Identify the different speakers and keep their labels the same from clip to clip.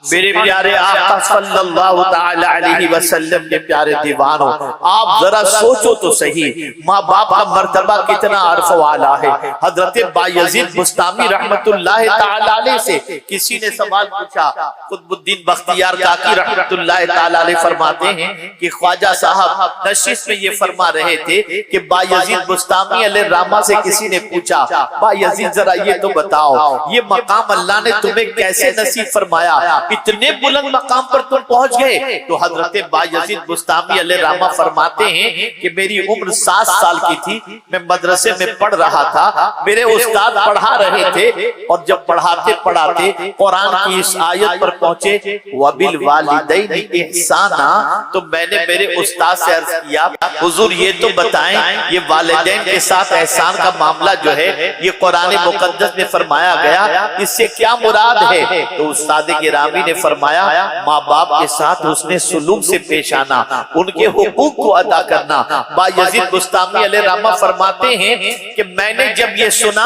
Speaker 1: मेरे प्यारे आका सल्लल्लाहु तआला अलैहि वसल्लम के प्यारे दीवानों, आप जरा सोचो तो सही, माँ बाप का मर्तबा कितना अर्फ वाला है। हजरत बायजीद बुस्तामी रहमतुल्लाह तआला अलैह से किसी ने सवाल पूछा। कुतुबुद्दीन बख्तियार काकी रहमतुल्लाह तआला अलैह फरमाते हैं कि ख्वाजा साहब नशिश में ये फरमा रहे थे कि बायजीद बुस्तामी अलैहिर्रहमा से किसी ने पूछा, बायजीद जरा ये तो बताओ, ये मकाम अल्लाह ने तुम्हें कैसे नसीब फरमाया, इतने बुलंद मकाम पर तुम पहुंच गए। तो हजरत बायजीद बुस्तामी अलैहिर्रहमा फरमाते हैं कि मेरी उम्र 7 साल की थी, मैं मदरसे में पढ़ रहा था, मेरे उस्ताद पढ़ा रहे थे और जब पढ़ाते पढ़ाते कुरान की इस आयत पर पहुंचे, वबिल वालिदैनि इहसाना, तो मैंने मेरे उस्ताद से अर्ज किया, हुजूर ये तो बताएं ये वालिदैन के साथ एहसान का मामला जो है ये कुरान मुकद्दस में फरमाया गया, इससे क्या मुराद है? तो उस्ताद गिरामी ने फरमाया, माँ बाप के साथ उसने सुलूक से पेश आना, उनके हुकूक को अदा करना। बायजीद बुस्तामी अलैहिर्रहमा फरमाते हैं कि मैंने जब ये सुना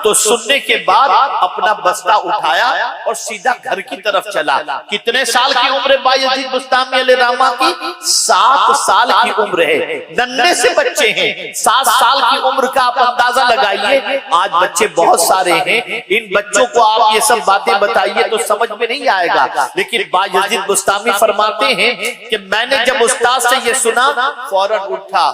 Speaker 1: तो सुनने के बाद अपना बस्ता उठाया और सीधा घर की तरफ चला। कितने साल की उम्र है बायजीद बुस्तामी अलैहिर्रहमा की? 7 साल की उम्र है, नन्हे से बच्चे हैं। 7 साल की उम्र का आप अंदाजा लगाइए। आज बच्चे बहुत सारे हैं, इन बच्चों को आप ये सब बातें बताइए तो समझ में नहीं आएगा, लेकिन बायजीद बुस्तामी फरमाते हैं कि मैंने जब उस्ताद से ये सुना फौरन उठा,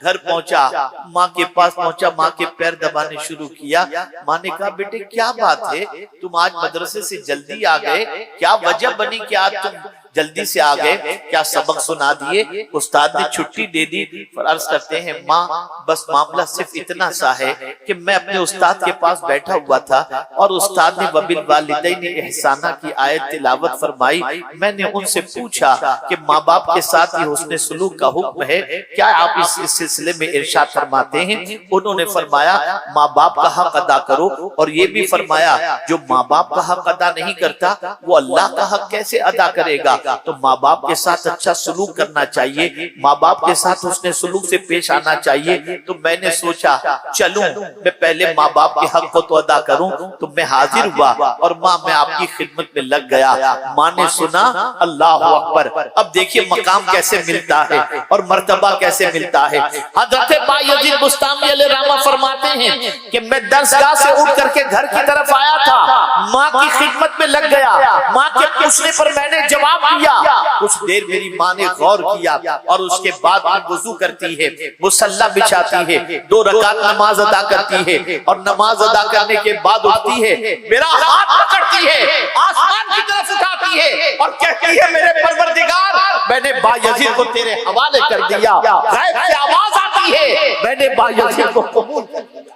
Speaker 1: घर पहुंचा, माँ के पास पहुंचा, माँ के पैर दबाने शुरू किया। माँ ने कहा, बेटे क्या बात है, तुम आज मदरसे से जल्दी आ गए, क्या वजह बनी कि आज तुम जल्दी से आ गए, क्या सबक सुना दिए? उस्ताद ने छुट्टी दे दी। अर्ज करते हैं, माँ बस मामला सिर्फ इतना सा है कि मैं अपने उस्ताद के पास बैठा हुआ था और उस्ताद ने वबिल वालिदैनि इहसाना की आयत तिलावत फरमाई। मैंने उनसे पूछा कि माँ बाप के साथ ये हुस्न सलूक का हुक्म है, क्या आप इस सिलसिले में इरशाद फरमाते हैं? उन्होंने फरमाया, माँ बाप का हक अदा करो, और ये भी फरमाया जो माँ बाप का हक अदा नहीं करता वो अल्लाह का हक कैसे अदा करेगा? तो माँ बाप के साथ अच्छा सलूक करना चाहिए, माँ बाप के साथ उसने सलूक से पेश आना चाहिए। तो मैंने सोचा चलूं, मैं पहले माँ बाप के हक को तो अदा करूं। तो मैं हाजिर हुआ और माँ मैं आपकी खिदमत में लग गया। माँ ने सुना, अल्लाह अकबर। अब देखिए मकाम कैसे मिलता है और मर्तबा कैसे मिलता है। हजरत बायजीद बुस्तामी अलैहिर्रहमा फरमाते हैं कि मैं दरसगाह से उठ करके घर की तरफ आया था, माँ की खिदमत में लग गया। माँ के पूछने पर मैंने जवाब दिया। कुछ देर मेरी माँ ने गौर किया और उसके बाद वुजू करती है, मुसल्ला बिछाती है, 2 रकात नमाज अदा करती है और नमाज अदा करने के बाद उठती है, मेरा हाथ पकड़ती है, आसमान की तरफ उठाती है और कहती है, मेरे परवरदिगार मैंने बायजीद को तेरे हवाले कर दिया। गैब से आवाज आती है, मैंने बायजीद को कबूल कर दिया।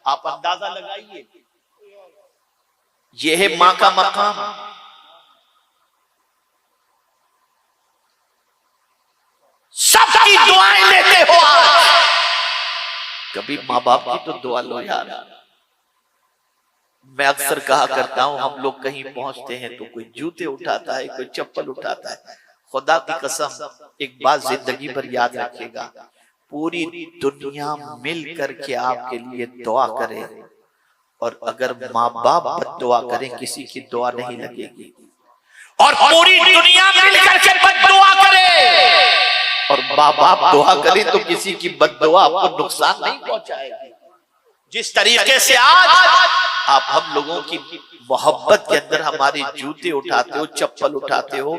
Speaker 1: आप अंदाजा लगाइए, यह है माँ का मकाम। सबकी दुआएं लेते हो आज, कभी माँ बाप की तो दुआ लो यार। मैं अक्सर कहा करता हूं, हम लोग कहीं पहुंचते हैं तो कोई जूते उठाता है, कोई चप्पल उठाता है। खुदा की कसम एक बात जिंदगी भर याद रखिएगा, पूरी दुनिया मिल करके आपके लिए दुआ करे और अगर माँ बाप बद्दुआ करें किसी की दुआ नहीं लगेगी। और पूरी दुनिया मिल करके बद्दुआ करे और माँ बाप दुआ करे तो किसी की बद्दुआ आपको नुकसान नहीं पहुंचाएगी। जिस तरीके से आज आप हम लोगों की मोहब्बत के अंदर हमारे जूते उठाते हो, चप्पल उठाते हो,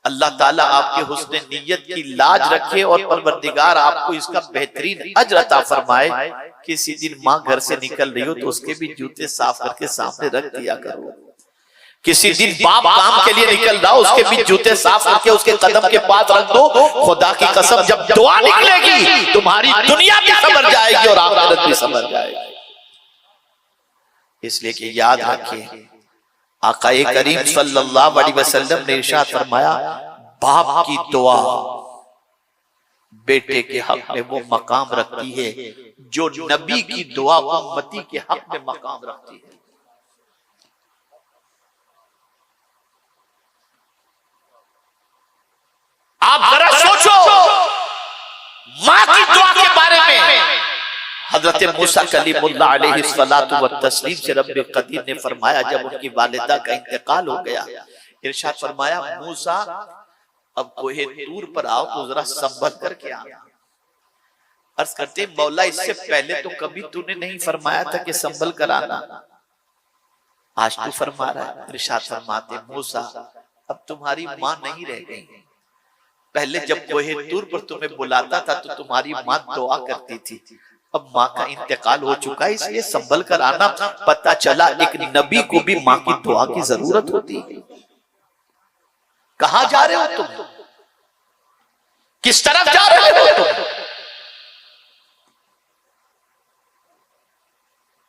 Speaker 1: अल्लाह ताला आपके हुस्न नियत की लाज रखे और परवरदिगार आपको इसका बेहतरीन अजर अता फरमाए। किसी दिन माँ घर से निकल रही हो तो उसके भी जूते साफ करके सामने रख दिया करो। किसी दिन बाप काम के लिए निकल रहा हो उसके भी जूते साफ करके उसके कदम के पास रख दो। खुदा की कसम जब दुआ निकलेगी तुम्हारी दुनिया भी संभल जाएगी और आखिरत भी संभल जाएगी। इसलिए कि याद रखिए, आकाए करीम सल्लल्लाहु अलैहि वसल्लम ने इरशाद फरमाया, बाप की दुआ बेटे के हक में वो मकाम रखती है जो नबी की दुआ उम्मती के हक में मकाम रखती है। आप जरा सोचो माँ की दुआ के बारे में। हजरत मूसा कलीमुल्लाह अलैहिस्सलातु व तस्लीम से रब्बे कदीर ने फरमाया, जब उनकी वालिदा का इंतकाल हो गया, इरशाद फरमाया मूसा अब कोहे तूर पर आओ तो जरा संभल करके आना। अर्ज करते मौला इससे पहले तो कभी तूने नहीं फरमाया था कि संभल कर आना, आज तू फरमा रहा है। इरशाद फरमाते मूसा अब तुम्हारी माँ नहीं रह गई, पहले जब कोहे तूर पर तुम्हें बुलाता था तो तुम्हारी माँ दुआ करती थी, अब माँ का इंतकाल हो चुका है इसलिए संभल कर आना। पता चला एक नबी को भी माँ की दुआ की जरूरत होती है। कहां जा रहे हो तुम, किस तरफ जा रहे हो तुम?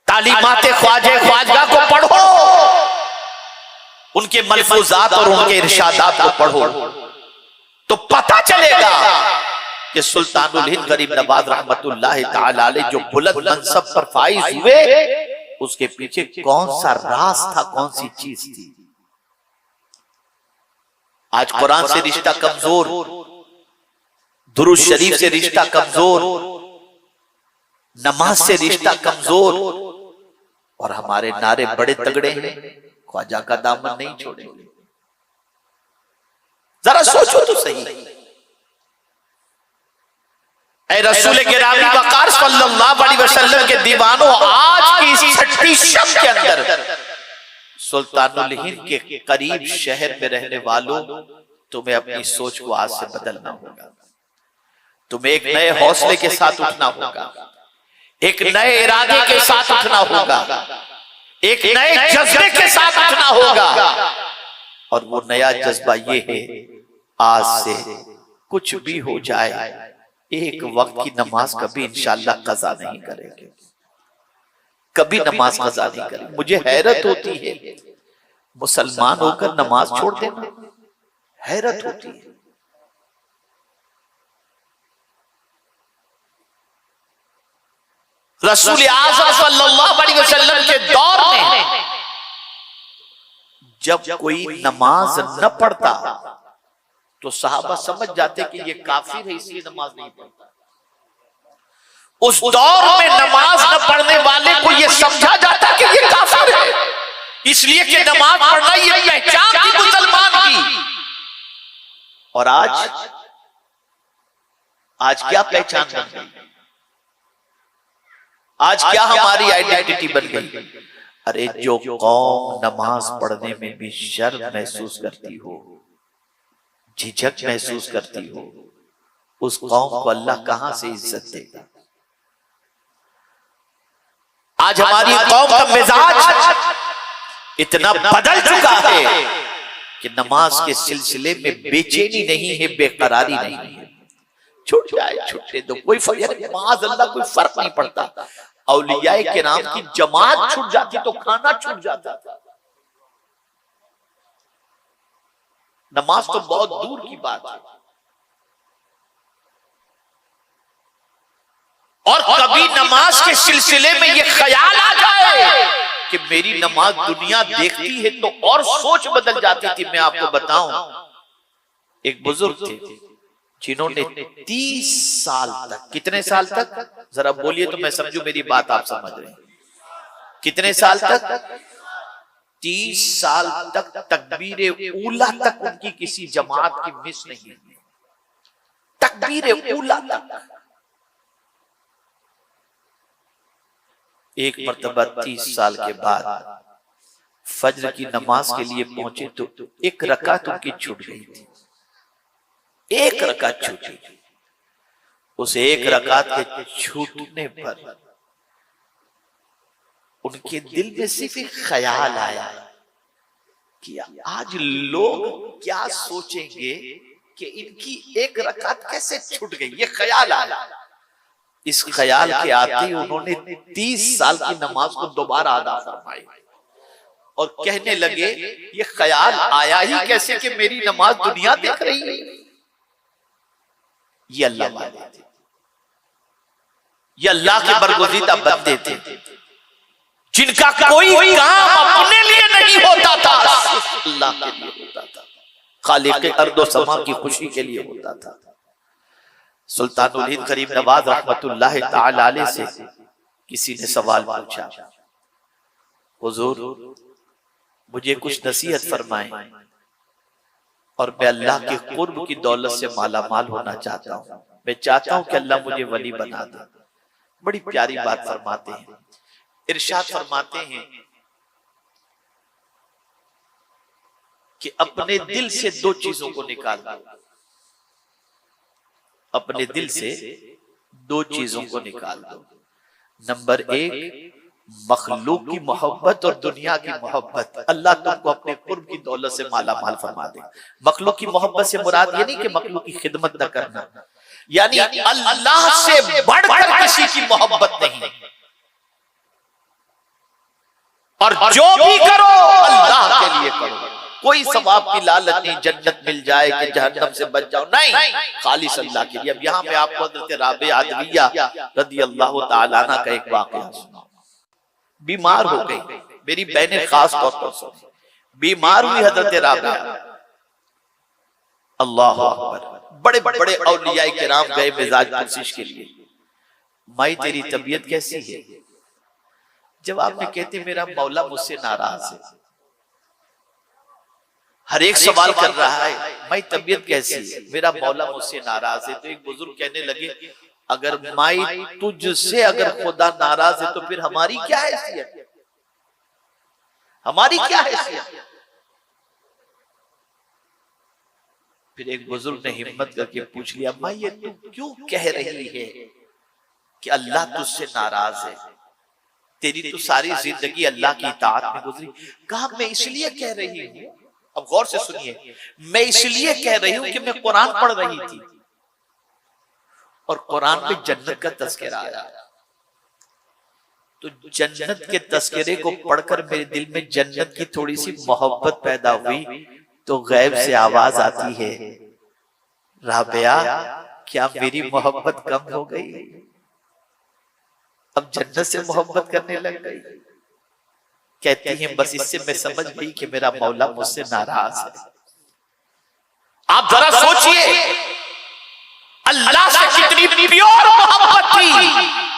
Speaker 1: तालीमाते ख्वाजे ख्वाजा को पढ़ो, उनके मलफूजात और उनके इरशादात को पढ़ो तो पता चलेगा कि सुल्तानुल हिंद गरीब नवाज रहमतुल्लाह ताला अलैह जो बुलंद मनसब पर फाइज हुए, उसके पीछे कौन सा राज था, कौन सी चीज थी। आज कुरान से रिश्ता कमजोर, दुरूद शरीफ से रिश्ता कमजोर, नमाज से रिश्ता कमजोर, और हमारे नारे बड़े तगड़े हैं, ख्वाजा का दामन नहीं छोड़ेंगे। जरा सोचो तो सही। ऐ रसूल गिरामी वक़ार सल्लल्लाहु अलैहि वसल्लम के दीवानों, आज की इस छठी शब के अंदर सुल्तानुल हिंद के करीब शहर में रहने वालों, तुम्हें अपनी सोच को आज से बदलना होगा। तुम्हें एक नए हौसले के साथ उठना होगा, एक नए इरादे के साथ उठना होगा, एक नए जज्बे के साथ उठना होगा। और वो नया जज्बा ये है, आज से कुछ भी हो जाए एक वक्त की नमाज कभी इंशाअल्लाह कज़ा नहीं करेंगे, कभी नमाज कज़ा नहीं करेंगे। मुझे हैरत होती है मुसलमान होकर नमाज छोड़ देना, हैरत होती है। रसूल आज़म सल्लल्लाहु अलैहि वसल्लम के दौर में जब कोई नमाज न पढ़ता तो सहाबा समझ जाते कि ये काफिर है इसलिए नमाज नहीं पढ़ता। उस दौर में नमाज न पढ़ने वाले को यह समझा जाता कि ये काफिर है, इसलिए कि नमाज पढ़ना ये पहचान थी मुसलमान की। और आज क्या पहचान बन गई, आज क्या हमारी आइडेंटिटी बन गई। अरे जो कौम नमाज पढ़ने में भी शर्म महसूस करती हो, झिझक महसूस करती हो, उस कौम को अल्लाह कहां से इज्जत देगा। आज हमारी कौम का मिजाज इतना बदल चुका है कि नमाज के सिलसिले में बेचैनी नहीं है, बेकरारी नहीं है। छूट जाए छूटे दो, कोई कोई फर्क नहीं पड़ता। औलियाए किराम की जमात छूट जाती तो खाना छूट जाता था, नमाज तो बहुत दूर की बात है। और कभी नमाज के सिलसिले में ये ख्याल आ जाए कि मेरी नमाज दुनिया देखती है तो और सोच बदल जाती थी। मैं आपको बताऊं, एक बुजुर्ग थे जिन्होंने 30 साल तक, कितने साल तक जरा बोलिए तो मैं समझू मेरी बात आप समझ रहे हैं, कितने साल तक? 30 साल तक तकबीर ऊला तक उनकी किसी जमात की मिस नहीं हुई, तकबीर ऊला तक। एक मर्तबा 30 साल के बाद फज्र की नमाज के लिए पहुंचे तो एक रकात उनकी छूट गई थी, एक रकात छूटी। उस एक रकात के छूटने पर उनके दिल में सिर्फ एक ख्याल आया कि आज लोग क्या सोचेंगे कि इनकी एक रकात कैसे छूट गई, ये ख्याल आया। इस ख्याल के आते ही उन्होंने 30 साल की नमाज को दोबारा अदा फरमाई और कहने लगे ये ख्याल आया ही कैसे कि मेरी नमाज दुनिया देख रही है। ये अल्लाह वाले थे, ये अल्लाह के बरगुज़ीदा बंदे थे जिनका कोई काम अपने लिए नहीं होता था, अल्लाह के लिए होता था, खालिक़ अर्द व समा की खुशी के लिए होता था। सुल्तानुल हिंद गरीब नवाज रहमतुल्लाह ताला अलैह से किसी ने सवाल पूछा, हुजूर मुझे कुछ नसीहत फरमाएं और मैं अल्लाह के कुर्ब की दौलत से माला माल होना चाहता हूं, मैं चाहता हूं कि अल्लाह मुझे वली बना दे। बड़ी प्यारी बात फरमाते हैं, इरशाद फरमाते हैं कि अपने दिल से दो चीजों को निकाल दो, अपने दिल से दो चीजों को निकाल दो। नंबर एक, मखलूक की मोहब्बत और दुनिया की मोहब्बत। अल्लाह तुमको अपने कुर्ब की दौलत से माला माल फरमा दे। मखलूक की मोहब्बत से मुराद ये नहीं कि मखलूक की खिदमत न करना, यानी अल्लाह से बढ़कर किसी की मोहब्बत नहीं, और जो भी करो अल्लाह के लिए करो। कोई सवाब की लालच नहीं, जन्नत मिल जाए कि जहन्नम से बच जाओ, नहीं, खालिस अल्लाह के लिए। अब यहाँ पे आपको हज़रत राबिया अदविया रज़ियल्लाहु ताला अन्हा का एक वाक़या सुना। बीमार हो गई, मेरी बहनें खास तौर पर बीमार हुई हज़रत राबिया, अल्लाह अकबर। बड़े बड़े औलियाए किराम गए मिजाज कोशिश के लिए, माई तेरी तबीयत कैसी है? जवाब में कहते मेरा मौला मुझसे नाराज है, हर एक सवाल कर रहा है, माई तबीयत कैसी है? मेरा मौला मुझसे नाराज है। तो एक बुजुर्ग कहने लगे, अगर माई तुझसे अगर खुदा नाराज है तो फिर हमारी क्या हैसियत, हमारी क्या हैसियत? फिर एक बुजुर्ग ने हिम्मत करके पूछ लिया, माई ये तू क्यों कह रही है कि अल्लाह तुझसे नाराज है? तेरी तो सारी जिंदगी अल्लाह की इताअत में गुजरी। कहा मैं इसलिए कह रही हूं, अब गौर से सुनिए, मैं इसलिए कह रही हूं कि मैं कुरान पढ़ रही थी और कुरान में जन्नत का तज़किरा आया, तो जन्नत के तज़किरे को पढ़कर मेरे दिल में जन्नत की थोड़ी सी मोहब्बत पैदा हुई। तो गैब से आवाज आती है, राबिया क्या मेरी मोहब्बत कम हो गई? अब जन्नत से मोहब्बत करने लग गई। कहती हैं बस इससे मैं समझ गई कि मेरा मौला मुझसे नाराज है। आप जरा सोचिए, अल्लाह से कितनी प्योर मोहब्बत थी।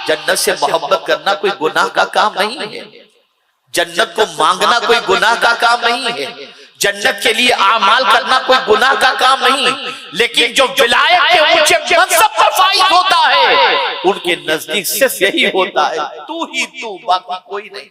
Speaker 1: जन्नत से मोहब्बत करना कोई गुनाह का काम नहीं है, जन्नत को मांगना कोई गुनाह का काम नहीं है, जन्नत के लिए आमाल करना कोई गुनाह का काम नहीं। लेकिन जो विलायत के ऊंचे मनसब पर फाइज होता है, उनके नजदीक सिर्फ यही होता है, तू ही तू, बाकी कोई नहीं।